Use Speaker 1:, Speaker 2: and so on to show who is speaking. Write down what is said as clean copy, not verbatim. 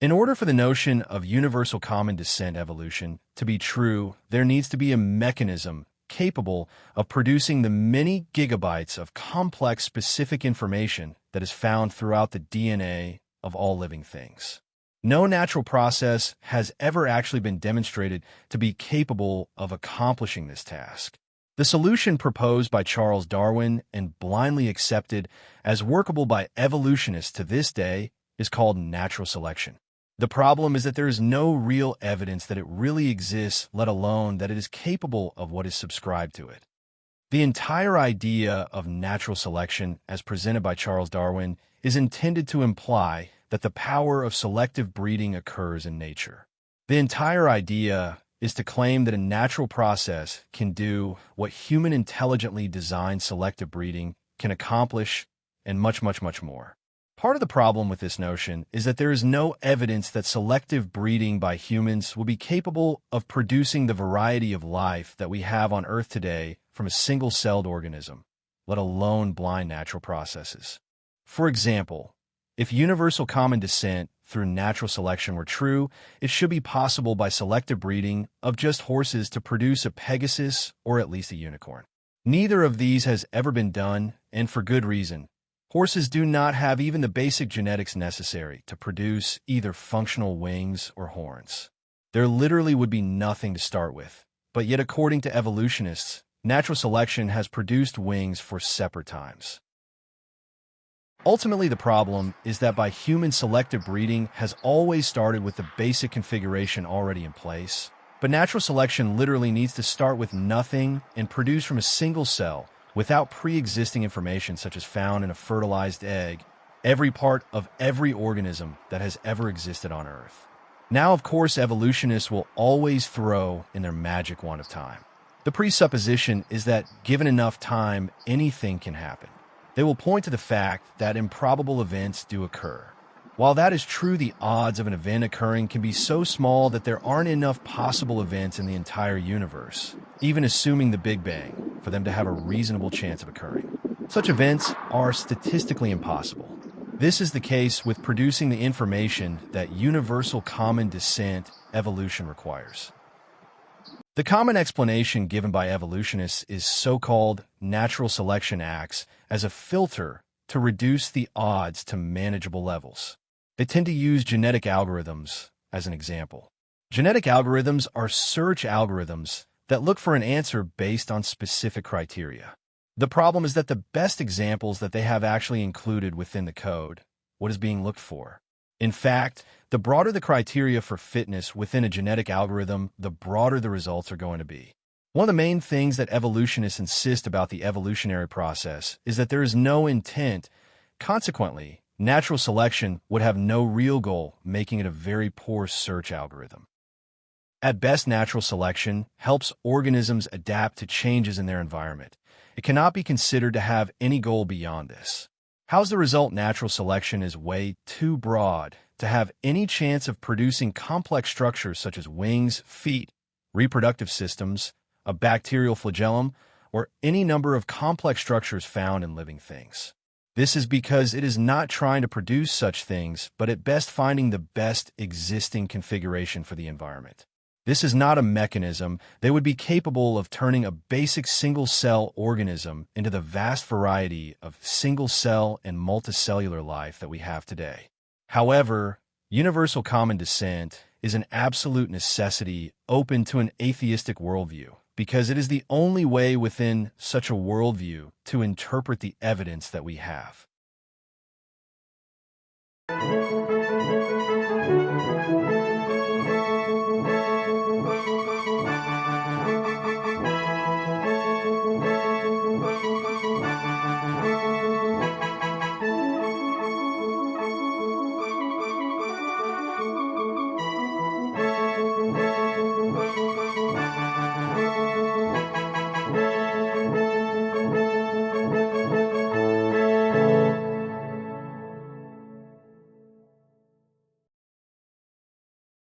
Speaker 1: In order for the notion of universal common descent evolution to be true, there needs to be a mechanism capable of producing the many gigabytes of complex specific information that is found throughout the DNA of all living things. No natural process has ever actually been demonstrated to be capable of accomplishing this task. The solution proposed by Charles Darwin and blindly accepted as workable by evolutionists to this day is called natural selection. The problem is that there is no real evidence that it really exists, let alone that it is capable of what is subscribed to it. The entire idea of natural selection, as presented by Charles Darwin, is intended to imply that the power of selective breeding occurs in nature. The entire idea is to claim that a natural process can do what human intelligently designed selective breeding can accomplish, and much, much, much more. Part of the problem with this notion is that there is no evidence that selective breeding by humans will be capable of producing the variety of life that we have on Earth today from a single-celled organism, let alone blind natural processes. For example, if universal common descent through natural selection were true, it should be possible by selective breeding of just horses to produce a Pegasus or at least a unicorn. Neither of these has ever been done, and for good reason. Horses do not have even the basic genetics necessary to produce either functional wings or horns. There literally would be nothing to start with. But yet, according to evolutionists, natural selection has produced wings for separate times. Ultimately, the problem is that by human selective breeding has always started with the basic configuration already in place. But natural selection literally needs to start with nothing and produce from a single cell, without pre-existing information such as found in a fertilized egg, every part of every organism that has ever existed on Earth. Now, of course, evolutionists will always throw in their magic wand of time. The presupposition is that given enough time, anything can happen. They will point to the fact that improbable events do occur. While that is true, the odds of an event occurring can be so small that there aren't enough possible events in the entire universe, even assuming the Big Bang, for them to have a reasonable chance of occurring. Such events are statistically impossible. This is the case with producing the information that universal common descent evolution requires. The common explanation given by evolutionists is so-called natural selection acts as a filter to reduce the odds to manageable levels. They tend to use genetic algorithms as an example. Genetic algorithms are search algorithms that look for an answer based on specific criteria. The problem is that the best examples that they have actually included within the code what is being looked for. In fact, the broader the criteria for fitness within a genetic algorithm, the broader the results are going to be. One of the main things that evolutionists insist about the evolutionary process is that there is no intent. Consequently, natural selection would have no real goal, making it a very poor search algorithm. At best, natural selection helps organisms adapt to changes in their environment. It cannot be considered to have any goal beyond this. How's the result? Natural selection is way too broad to have any chance of producing complex structures such as wings, feet, reproductive systems, a bacterial flagellum, or any number of complex structures found in living things. This is because it is not trying to produce such things, but at best finding the best existing configuration for the environment. This is not a mechanism that would be capable of turning a basic single-cell organism into the vast variety of single-cell and multicellular life that we have today. However, universal common descent is an absolute necessity open to an atheistic worldview, because it is the only way within such a worldview to interpret the evidence that we have.